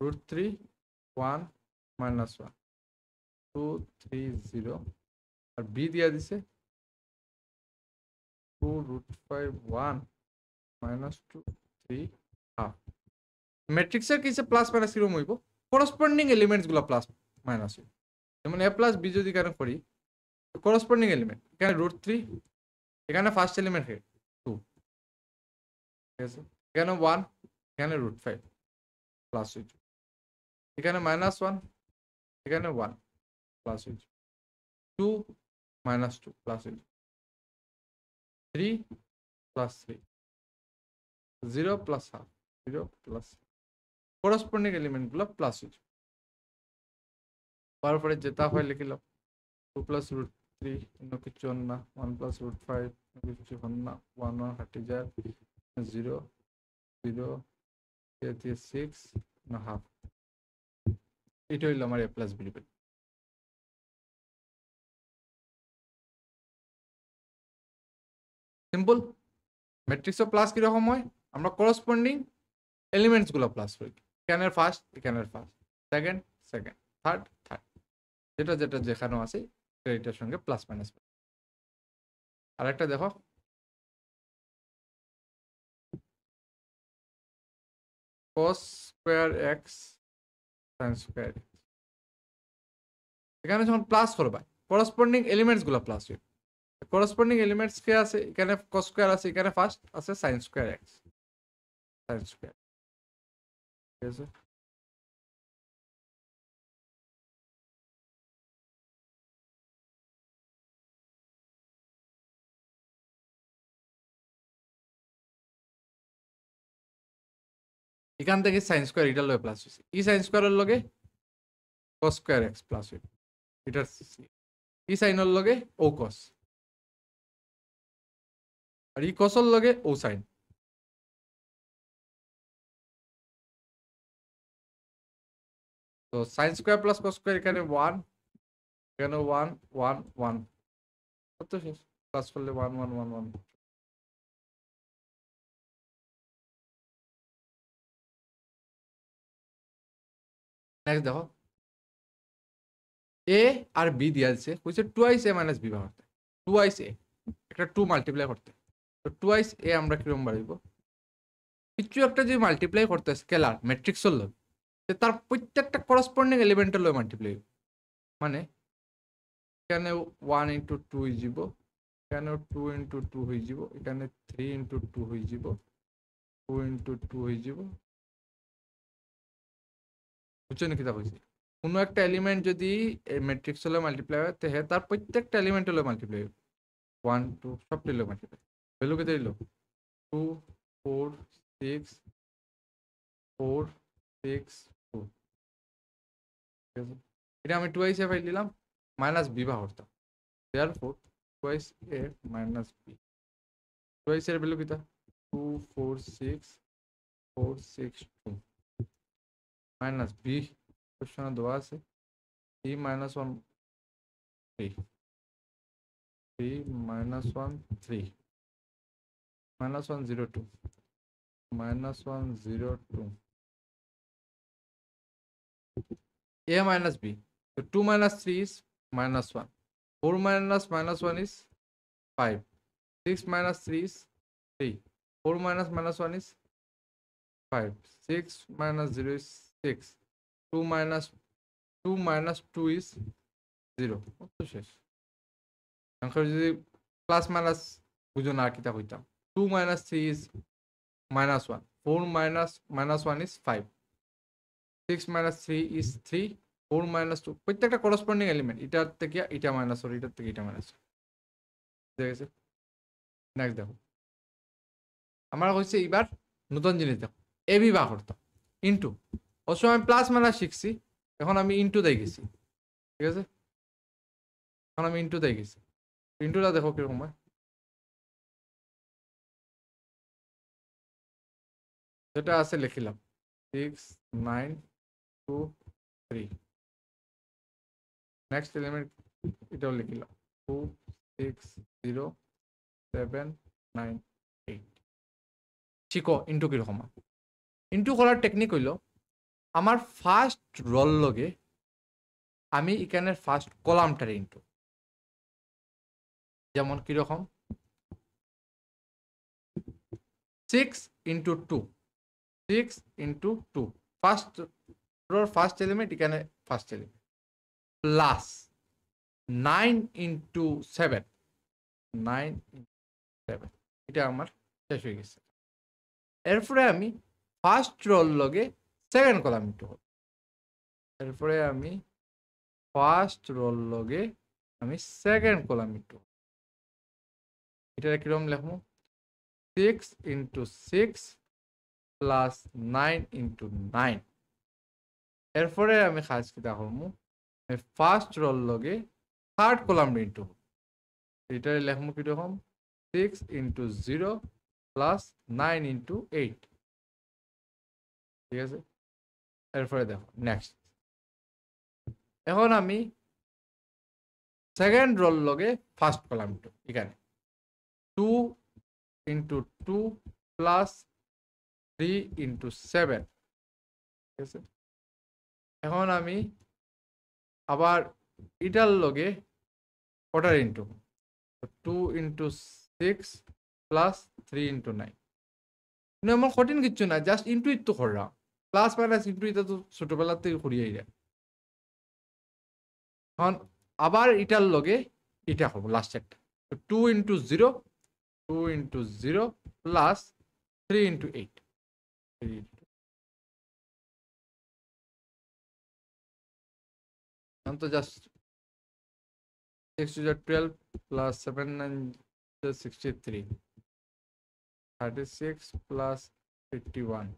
√3 1 minus 1 2 3 0 আর বি দিয়া দিছে 2 √5 1 minus 2 3 হাফ ম্যাট্রিক্সের কিছু প্লাস মাইনাস কিরকম হইব করসপন্ডিং এলিমেন্টস গুলো প্লাস মাইনাস হইব যেমন এ প্লাস বি যদি কেন করি করসপন্ডিং এলিমেন্ট এখানে √3 এখানে ফার্স্ট এলিমেন্ট 2 ঠিক আছে এখানে 1 এখানে √5 প্লাস হইব এখানে -1 এখানে 1 প্লাস হইব 2 -2 প্লাস হইব 3 plus 3 0 plus half 0 plus corresponding element গুলো প্লাস হইব তারপরে যেটা হয় লিখিলাম 2 plus √3 অন্য কিছু না 1 plus √5 কিছু হন না 1 1 হাঁটি যায় 0 0 6 না হাফ এটা হইল আমার a প্লাস b সিম্পল ম্যাট্রিক্সও প্লাস কিরকম হয় আমরা করসপন্ডিং এলিমেন্টস গুলো প্লাস করি এখানের ফার্স্ট এখানের first second second third third যেটা যেটা যেখানে আছে এটার সঙ্গে প্লাস মাইনাস আর একটা দেখো cos square x sin square এখানে যখন প্লাস করবা করসপন্ডিং এলিমেন্টস গুলো প্লাস হবে করসপন্ডিং এলিমেন্টস কে আছে এখানে cos স্কয়ার আছে এখানে ফার্স্ট আছে sin square x sin square ঠিক আছে এখান থেকে sin স্কয়ার এটা লগে প্লাস হইছে এই sin স্কয়ারের লগে cos স্কয়ার x প্লাস হইবে এটার এই সাইনের লগে ও cos আর এই cos এর লগে ও sin তো sine square plus cos square এখানে 1, এখানে 1 1 1, কত শেষ প্লাস করলে 1 1 1 1। নেক্সট দেখো এ আর বি দিয়া দিচ্ছে হচ্ছে টুয়াইস এ মাইনাস বি বানাতে, টুয়াইস এ একটা 2 মাল্টিপ্লাই করতে। তো টুয়াইস এ আমরা কিরকম বাড়িব, কিছু একটা যদি মাল্টিপ্লাই করতে স্কেলার ম্যাট্রিক্সের লোক, তার প্রত্যেকটা করসপন্ডিং এলিমেন্টের লোক মাল্টিপ্লাই, মানে এখানে 1 ইন্টু 2 হয়ে যাব, এখানে 2 ইন্টু 2 হয়ে যাব, এখানে 3 ইন্টু 2 হয়ে যাব, 2 ইন্টু 2 হয়ে যাব। বুঝছো নাকি তা হয়েছে, কোনো একটা এলিমেন্ট যদি ম্যাট্রিক্স হলে মাল্টিপ্লাই হয় তাহলে তার প্রত্যেকটা এলিমেন্ট হলে মাল্টিপ্লাই হবে, 1 2 সবটি হলে মাল্টিপ্লাই। ভ্যালু কেটে দিল 2 4 6 4 6 2, ঠিক আছে। এটা আমি টুয়াইস এ ফাইল দিলাম, মাইনাস বি বা করতাম, therefore twice a minus b, twice এর ভ্যালু কিটা 2 4 6 4 6 2 মাইনাস বি কোশ্চেনে দেওয়া আছে 3 minus 1 3 3 minus 1 3 minus 1 0 2 minus 1 0 2 a minus b, so 2 minus 3 is minus 1, 4 minus minus 1 is 5, 6 minus 3 is 3, 4 minus minus 1 is 5, 6 minus 0 is 6, 2 minus 2 is 0, কত শেষ। এখন যদি plus minus বুঝো না কিতা হইতাম, 2 minus 3 is minus 1, 4 minus minus 1 is 5, 6 minus 3 is 3, 4 minus 2 প্রত্যেকটা corresponding element, এটার থেকে এটা মাইনাস হবে, এটার থেকে এটা মাইনাস হবে, ঠিক আছে। নেক্সট দেখো আমার হচ্ছে এবার নতুন জিনিস দেখো, এ বি বা করতাম ইন্টু, ওর সময় আমি প্লাস মাইনাস শিখছি, এখন আমি ইন্টু দিয়ে গেছি, ঠিক আছে। এখন আমি ইন্টু দিয়ে গেছি, ইন্টুটা দেখো কিরকম হয়, যেটা আছে লিখিলাম 6 9 2 3, নেক্সট এলিমেন্ট এটাও লিখিলাম 2 6 0 7 9 8। শিখো ইন্টু কিরকম, ইন্টু করার টেকনিক হইল আমার ফার্স্ট রোল লগে আমি এখানে ফার্স্ট কলামটারে ইন্টু, যেমন কিরকম 6 ইন্টু 2, 6 ইন্টু 2 ফার্স্ট রোর ফার্স্ট এলিমেন্ট, এখানে ফার্স্ট এলিমেন্ট প্লাস 9 ইন্টু 7, 9 7, এটা আমার শেষ হয়ে গেছে। এরপরে আমি ফার্স্ট রোল লগে সেকেন্ড কলাম ইন্টু হল, এরপরে আমি ফার্স্ট রোল লগে আমি সেকেন্ড কলাম ইন্টু, এটা কিরকম লিখবো 6 ইন্টু 6 প্লাস 9 ইন্টু 9, এরপরে আমি কাজ কিতা করবো ফার্স্ট রোল লগে থার্ড কলাম ইন্টু, এটা লিখবো কিরকম 6 ইন্টু 0 প্লাস 9 ইন্টু 8, ঠিক আছে। এরপরে দেখো নেক্সট, এখন আমি সেকেন্ড রোল লগে ফার্স্ট কলাম ইন্টু, এখানে 2 ইন্টু 2 প্লাস 3 ইন্টু 7, ঠিক আছে। এখন আমি আবার এটার লগে ওটার ইন্টু 2 ইন্টু 6 প্লাস 3 ইন্টু 9, কিন্তু আমার কঠিন কিচ্ছু না, জাস্ট ইন্টু তো করলাম, প্লাস মাইনাস ইন্টু এটা তো ছোটবেলার থেকে করিয়ে যায়। এখন আবার এটার লগে এটা করবো লাস্ট একটা 2 ইন্টু 0 2 ইন্টু 0 প্লাস 3 ইন্টু 8, এখন তো just 6 to the 12 plus 7 9 to 63, 36 plus 51,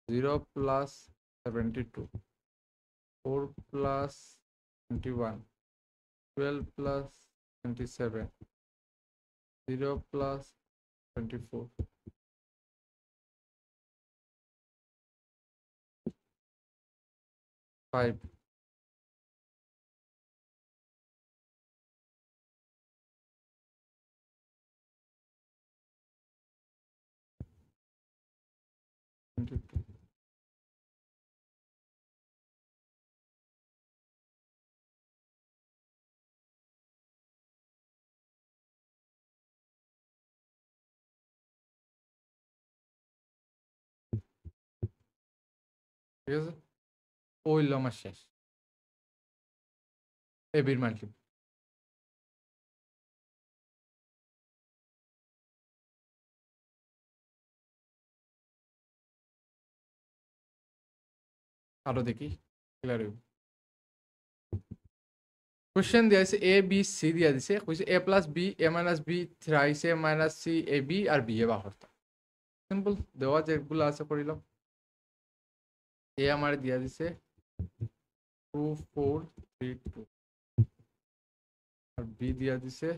0 plus 72, 4 plus 21, 12 plus 27, 0 plus 24, 5 into 2 ঠিক আছে ও হইল আমার শেষ এবির মাল্টিপ্লাই আরো দেখি ক্লিয়ার হইব কোশ্চেন দিয়া আছে এ বি সি দিয়া দিছে কইছে এ plus B A minus B thrice A minus C A B R B A বাহরটা simple দেওয়া যেগুলো আছে করিলাম এ আমার দিয়া দিছে 2 4 3 2 আর বি দিয়া দিছে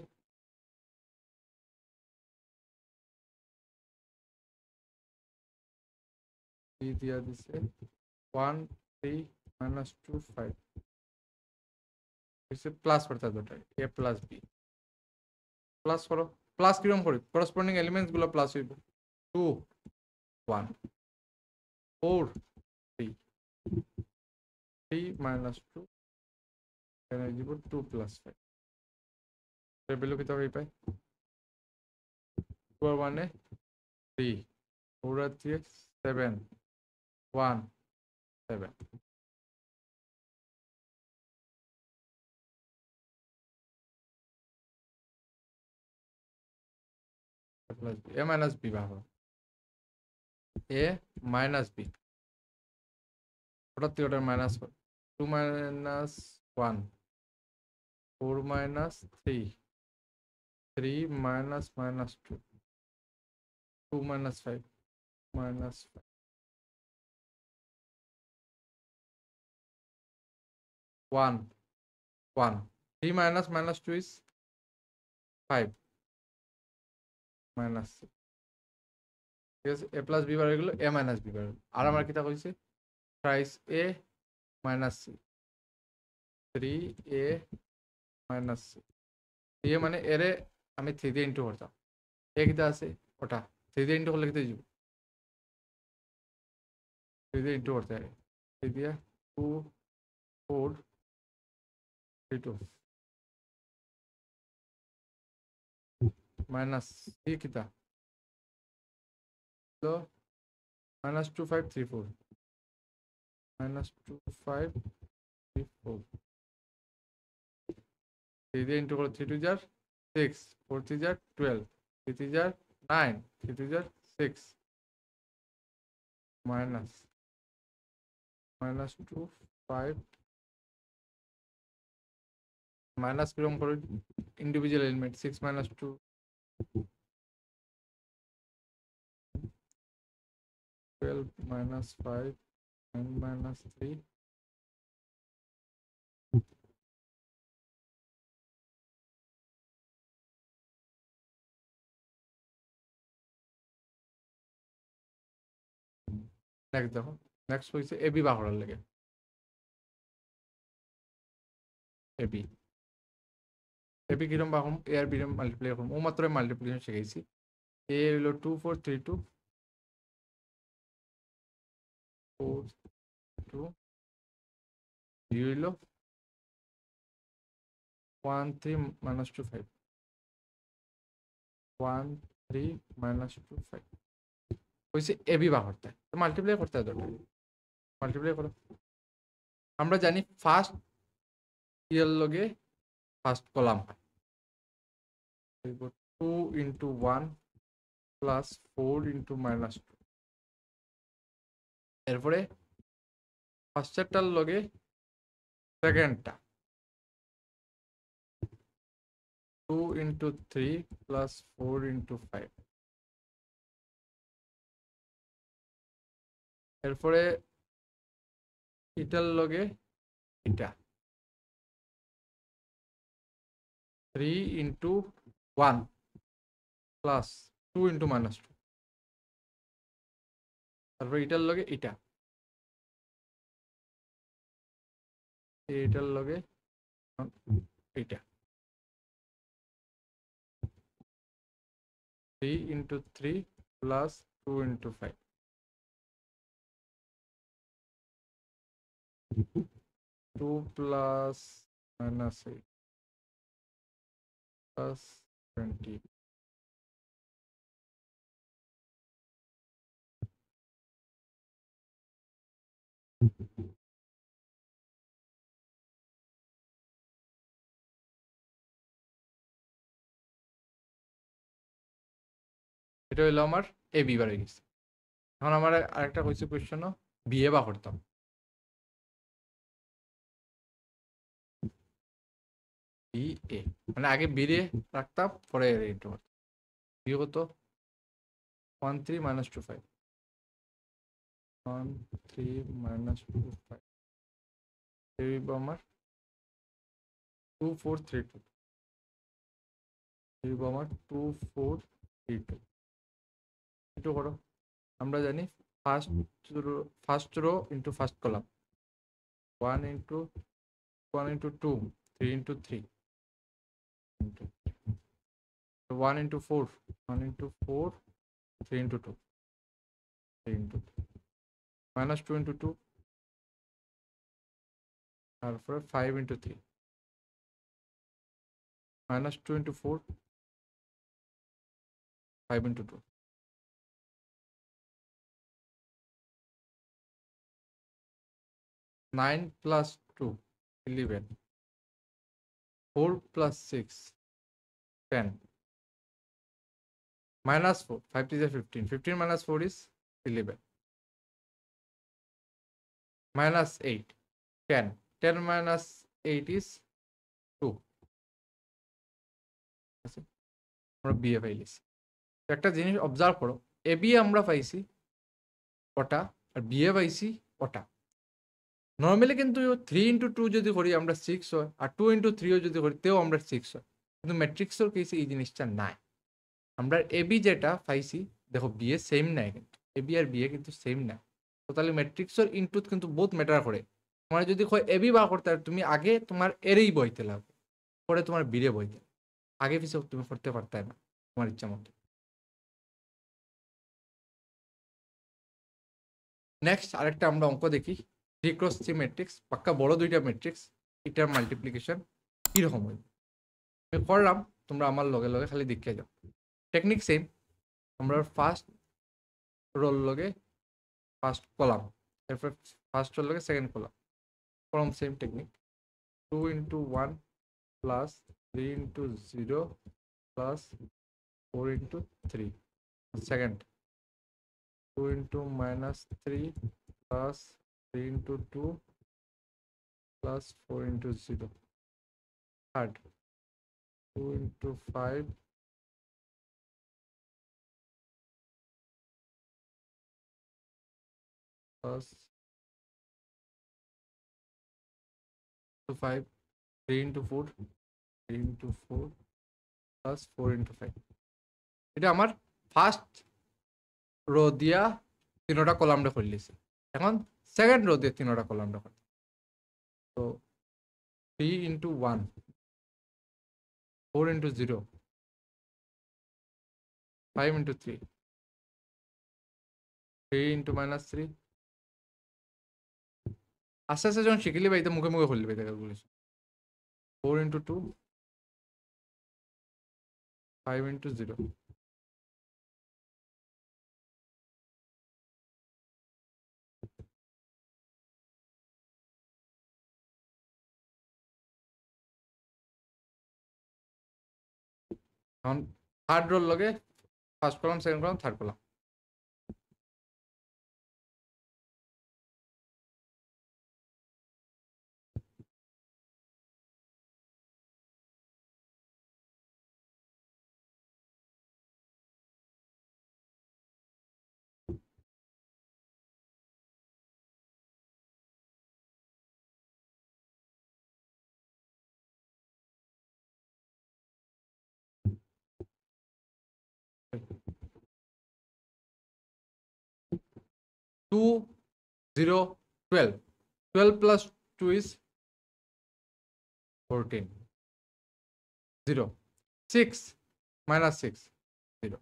বি দিয়া দিছে 1 3 মাইনাস 2 5 হইছে প্লাস করতে দুটো এ প্লাস বি প্লাস করো প্লাস কিরকম করি করসপন্ডিং এলিমেন্টস গুলো প্লাস হইব 2 1 4 3 3 মাইনাস 2 এখানে দিব 2 প্লাস 5 এর ভ্যালু কত হই পায় 2 আর 1 এ 3 4 আর 3 7 1 7 plus B A minus B ভাগ এ মাইনাস বি ওটা ওটার minus 2 minus 1 4 minus 3 3 minus minus 2 2 minus 5 minus 5 1 1 3 minus minus 2 is 5 minus 6 ঠিক আছে a plus b বার হয়ে গেল a minus b বার আর আমার কিটা কইছে thrice a minus c 3a minus c এ মানে এরে আমি 3 দিয়ে ইনটু করতাম এ কিটা আছে ওটা 3 দিয়ে ইনটু করলে কিটা যাব 3 দিয়ে ইনটু করতে হবে 3 দিয়ে 2 4 3 2 মাইনাস c কিটা তো minus 2 5 3 4 minus 2 5 3 4 3 দিয়ে ইনটু করো 3 2 jar 6 4 3 jar 12 3 3 jar 9 3 2 jar 6 minus minus 2 5 minus কিরকম করে individual element 6 minus 2 12 minus 5 9 minus 3 next দেখো নেক্সট হইছে এবি বাহরার লাগে এবি এবি কিরকম বাহম এ আর বি এর মাল্টিপ্লাই করব ও মাত্র মাল্টিপ্লিকেশন শিখাইছি এ হলো 2 4 3 2 4 2 বি হলো 1 3 minus 2 5 1 3 minus 2 5 হইছে এবি বাহরতে তো মাল্টিপ্লাই করতে হবে মাল্টিপ্লাই করো আমরা জানি ফার্স্ট ইয়ার লগে ফার্স্ট কলাম হয় 2 into 1 plus 4 into minus 2 এরপরে ফার্স্টেরটার লগে সেকেন্ডটা 2 into 3 plus 4 into 5 এরপরে এটার লগে এটা 3 into 1 plus 2 into minus 2 তারপরে এটার লগে এটা এইটার লগে এইটা 3 into 3 plus 2 into 5 2 plus minus 8 plus 20 এটা হইলো আমার এ বি বার হয়ে গেছে। এখন আমার আরেকটা কইছে কোয়েশ্চন বিয়ে বা করতাম বি এ, মানে আগে বিরে রাখতাম পরে ইন্টু করতাম। বি কত 1 3 minus 2 5 1 3 minus 2 5 এই আমার 2 4 3 2 এই আমার 2 4 3 2 একটু করো। আমরা জানি first row into first column 1 into 1 into 2 3 into 3 into 1 into 4 1 into 4 3 into 2 3 into 2 minus 2 into 2 তারপরে 5 into 3 minus 2 into 4 5 into 2 9 plus 2 11 4 plus 6 10 minus 4 5 is 15 15 minus 4 is 11 minus 8 10 10 minus 8 is 2 আমরা বিয়ে পাইলিছি। একটা জিনিস অবজার্ভ করো, এ বি আমরা পাইছি ওটা আর বিয়ে পাইছি ওটা। নর্মালি কিন্তু 3 into 2 যদি করি আমরা 6 হয়, আর 2 into 3ও যদি করি তেও আমরা 6 হয়, কিন্তু ম্যাট্রিক্সের কেসে এই জিনিসটা নাই। আমরা এ বি যেটা পাইছি দেখো বিয়ে সেম নাই, কিন্তু এ বি আর বিয়ে কিন্তু সেম নাই। তো তাহলে ম্যাট্রিক্সের ইনপুট কিন্তু বহুত ম্যাটার করে। তোমার যদি কয় এ বি বার করতে হয়, তুমি আগে তোমার এরেই বইতে লাগবে, পরে তোমার বিরে বইতে, আগে পিছে তুমি করতে পারতে না তোমার ইচ্ছা মতো। নেক্সট আরেকটা আমরা অঙ্ক দেখি, 3 cross 3 ম্যাট্রিক্স, পাক্কা বড় দুইটা ম্যাট্রিক্স, এটার মাল্টিপ্লিকেশন কিরকম হইবে আমি করলাম, তোমরা আমার লগে লগে খালি দেখে যাও। টেকনিক সেম, আমরা ফার্স্ট রোল লগে ফার্স্ট কলাম, এরপর ফার্স্ট রোল লগে second column, from same technique 2 into 1 plus 3 into 0 plus 4 into 3 second 2 into minus 3 plus 3 into 2 plus 4 into 0 third 2 into 5 plus 5 3 into 4 3 into 4 plus 4 into 5 এটা আমার first row দিয়া তিনোটা কলামটা করে লিছি। এখন second rho দিয়ে তিনোটা কলামটা করে, তো 3 into 1 4 into 0 5 into 3 3 into minus 3 আস্তে আস্তে যখন শিখিলি পাইতে মুখে মুখে খুললি পাইতে বলিস 4 into 2 5 into 0 এখন থার্ড রোল লগে first column second column third column. 2 0 12 12 plus 2 is 14 0 6 minus 6 0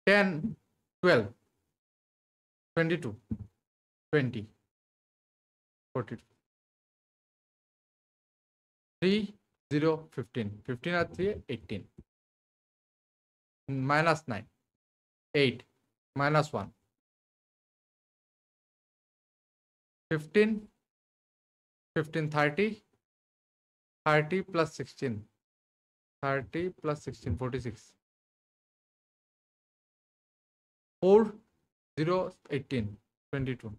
10 12 22 20 42 3 0 15 15 R 3 18 minus 9 8 minus 1 15 15 30 30 plus 16 30 plus 16 46 4 0 18 22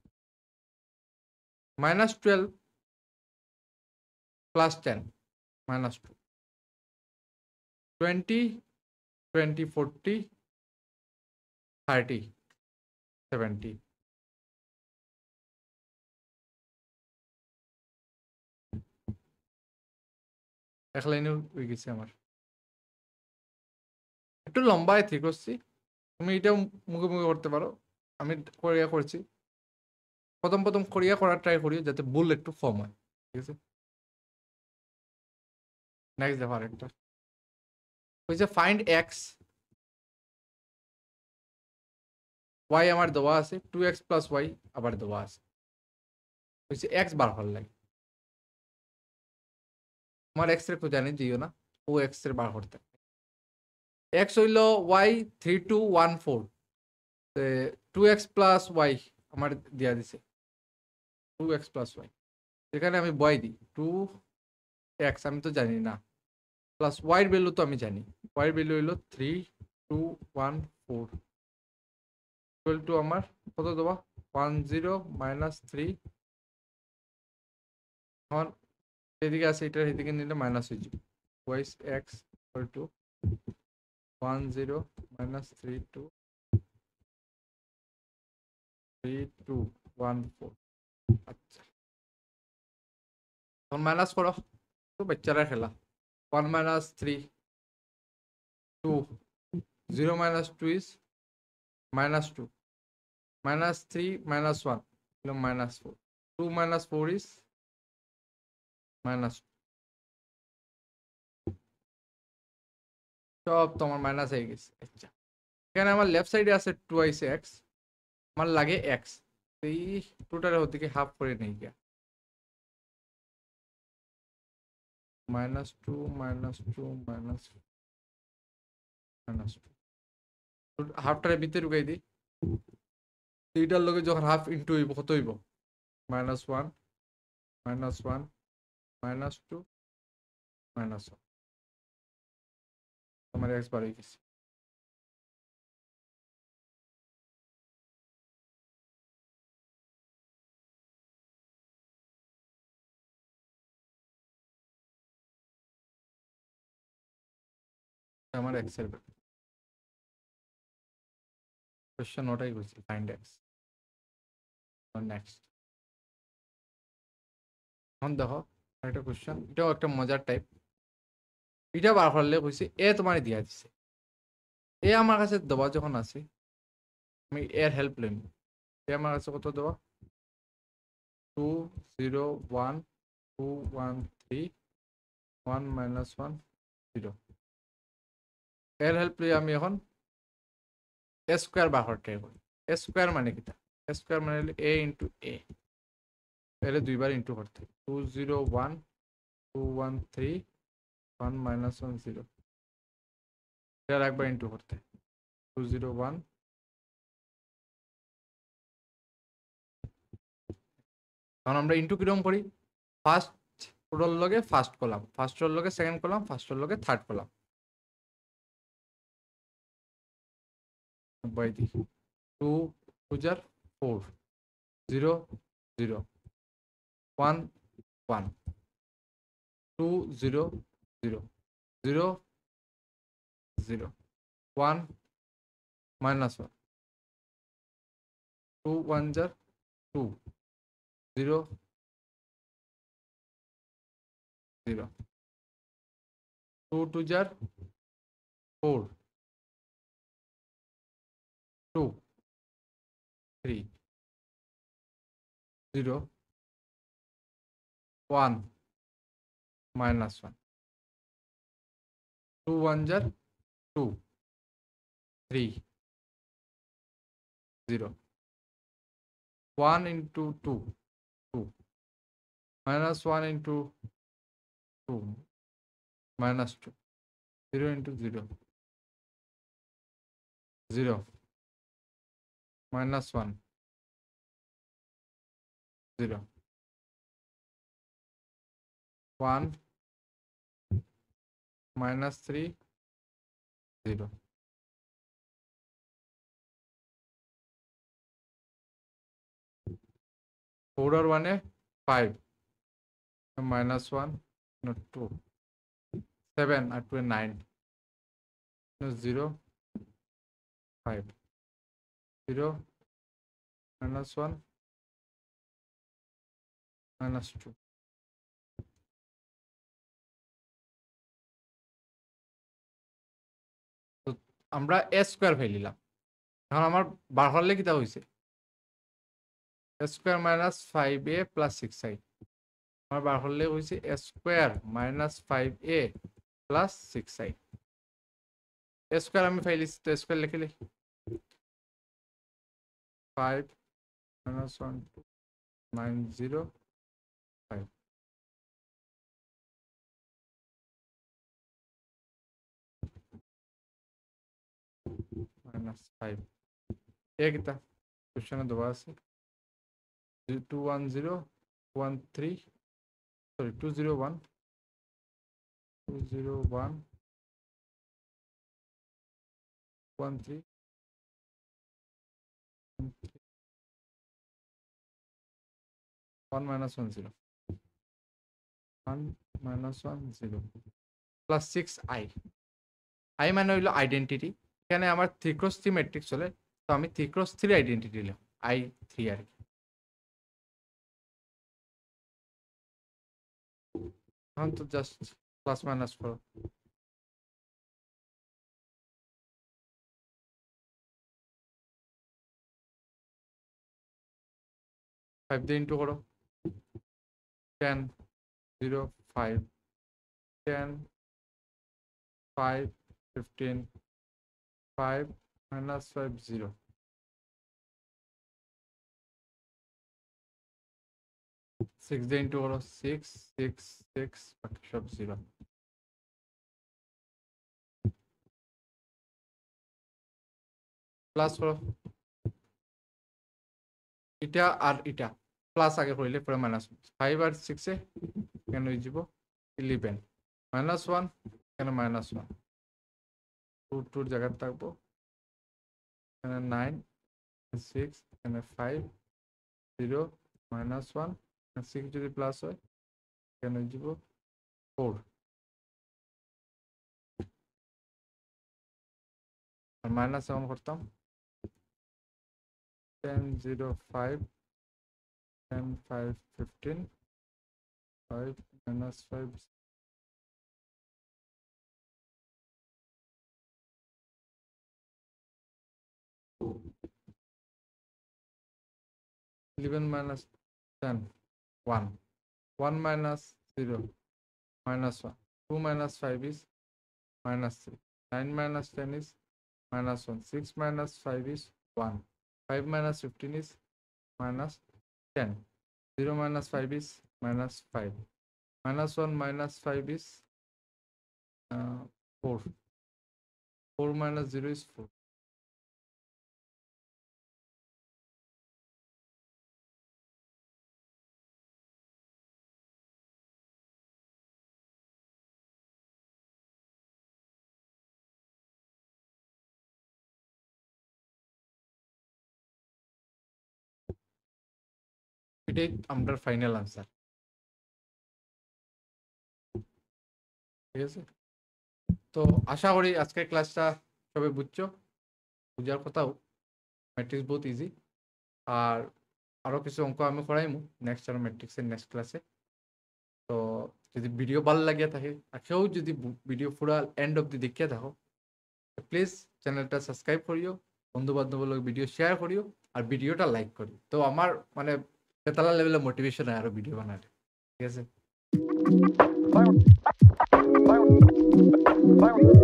minus 12 plus 10 minus 2 20 20 40 30 70 এক লাইনে হয়ে গেছে আমার একটু লম্বায় ঠিক করছি তুমি এটাও মুখে মুখে করতে পারো আমি কোরিয়া করছি প্রথম প্রথম কোরিয়া করার ট্রাই করি যাতে ভুল একটু কম হয় ঠিক আছে নেক্সট দেখো আরেকটা হয়েছে ফাইন্ড এক্স ওয়াই আমার দেওয়া আছে 2x প্লাস ওয়াই আবার দেওয়া আছে হয়েছে এক্স বার হল লাগে আমার এক্স এর জানি দিও না ও এক্স এর বার করতে এক্স হইল ওয়াই 3214 2x প্লাস ওয়াই আমার দিয়া দিছে 2x প্লাস ওয়াই এখানে আমি বয় দিই 2x আমি তো জানি না প্লাস ওয়াইয়ের ভ্যালু তো আমি জানি ওয়াইয়ের ভ্যালু হইল 3214 ইকুয়াল টু আমার কত দেওয়া 10 মাইনাস 3 এখন এদিকে আছে এটা এদিকে নিলে মাইনাস হয়ে যাবে wise x equal to 10 minus 3214 আচ্ছা এখন মাইনাস করো তো বাচ্চারা খেলা 1 minus 3 2 0 minus 2 is minus 2 minus 3 minus 1 no minus 4 2 minus 4 is minus 2 সব তোমার মাইনাস হয়ে গেছে আচ্ছা এখানে আমার লেফট সাইডে আছে 2x আমার লাগে x এই টোটালের ওদিকে হাফ করে নেই গিয়া -2 -2 -2 হাফটারে ভিতরে ঢুকাই দিই এইটার লগে যখন হাফ ইনটু হইব কত হইব -1 -1 -2 -1 আমার এক্স বার হয়ে গেছে আমার এক্স এর কোশ্চেন ওটাই করছি ফাইন্ড এক্স নেক্সট এখন দেখো একটা কোশ্চেন এটাও একটা মজার টাইপ এটা বার করলে কইছে এ তোমার দিয়া দিছে এ আমার কাছে দেওয়া যখন আছে আমি এর হেল্প লইম এ আমার কাছে কত দেওয়া 2 0 1 2 1 3 1 minus 1 0 এর হেল্প লই আমি এখন এ স্কয়ার বার করতে করি এ স্কয়ার মানে কিটা এ স্কয়ার মানে হলো a ইনটু a এর দুইবার ইনটু করতে 2 0 1 2 1 3 1 minus 1 0 এর একবার ইনটু করতে 2 0 1 এখন আমরা ইনটু কিরকম করি ফার্স্ট রোল লগে ফার্স্ট কলাম ফার্স্ট রোল লগে সেকেন্ড কলাম ফার্স্ট রোল লগে third column by the 2 2 4 0 0 1 1 2 0 0 0 0 1 minus 1 2 1 jar 2 0 0 2 2 jar 4 2 3 0 1 minus 1. 2 1s are 2. 3. 0. 1 into 2. 2. Minus 1 into 2. Minus 2. 0 into 0. 0. Minus 1. 0. 1. Minus 3. 0. Four or 1 5. Minus 1. No, 2. 7 or 2 9. No, 0. 5. 0. Minus 1. Minus 2. তো আমরা a square ফেলিলাম। এখন আমার বার হলে কিটা হইছে a square minus 5a plus 6i। আমার বার হলে হইছে a square minus 5a plus 6i। a square আমি ফাইলিছি তো স্কয়ার লিখলে 5 minus 1 2 9 0 5 minus 5 एक था क्वेश्चन दोबारा से 2 1 0 1 3 sorry 2 0 1 2 0 1 1 3 1 minus 1 0 1 minus 1 0 plus 6i i মানে হইলো আইডেন্টিটি। এখানে আমার 3 cross 3 ম্যাট্রিক্স চলে, তো আমি 3 cross 3 আইডেন্টিটি লিখব i 3 আর কি। এখন তো জাস্ট প্লাস মাইনাস করো। 5 দিয়ে ইন্টু করো 10 0 5 10 5 15 5 minus 5 0 6 দিয়ে ইন্টু করো 6 6 6 বাকি সব 0 প্লাস করো এটা আর এটা প্লাস আগে করিলে পরে মাইনাস 5 আর 6 এ কেন হয়ে যাব 11 মাইনাস 1 কেন মাইনাস 1 2 2 জায়গা থাকবো এখানে 9 6 এখানে 5 0 মাইনাস 1 6 যদি প্লাস হয় কেন হয়ে যাব 4 আর মাইনাস এমন করতাম 10 0 5 10 5 15 5 minus 5 11 minus 10 1 1 minus 0 minus 1 2 minus 5 is minus 3 9 minus 10 is minus 1 6 minus 5 is 1 5 minus 15 is minus 10 0 minus 5 is minus 5 minus 1 minus 5 is 4 4 minus 0 is 4 এটাই আমার ফাইনাল আনসার। ঠিক আছে, তো আশা করি আজকের ক্লাসটা সবাই বুঝছো, বুঝার কথাও ম্যাট্রিক্স বহুত ইজি। আর আরও কিছু অঙ্ক আমি করাইমু নেক্সট আর ম্যাট্রিক্সের নেক্সট ক্লাসে। তো যদি ভিডিও ভালো লাগিয়ে থাকে আর কেউ যদি ভিডিও পুরা এন্ড অব্দি দেখিয়ে থাকো প্লিজ চ্যানেলটা সাবস্ক্রাইব করিও, বন্ধু বান্ধবের লোক ভিডিও শেয়ার করিও আর ভিডিওটা লাইক করি। তো আমার মানে তেতালা লেভেলে মোটিভেশন হয় আরও ভিডিও বানাতে। ঠিক আছে। Fireworks.